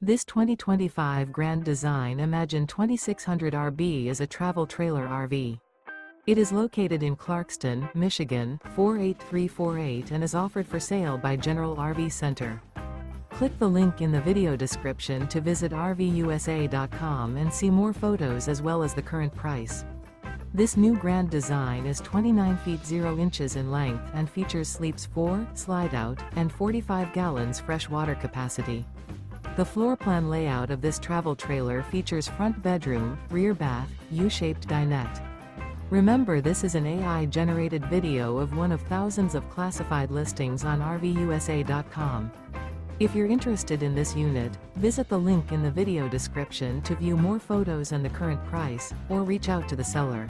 This 2025 Grand Design Imagine 2600 RB is a travel trailer RV. It is located in Clarkston, Michigan, 48348 and is offered for sale by General RV Center. Click the link in the video description to visit RVUSA.com and see more photos as well as the current price. This new Grand Design is 29 feet 0 inches in length and features sleeps 4, Slideout, and 45 gallons fresh water capacity. The floor plan layout of this travel trailer features front bedroom, rear bath, U-shaped dinette. Remember, this is an AI-generated video of one of thousands of classified listings on RVUSA.com. If you're interested in this unit, visit the link in the video description to view more photos and the current price, or reach out to the seller.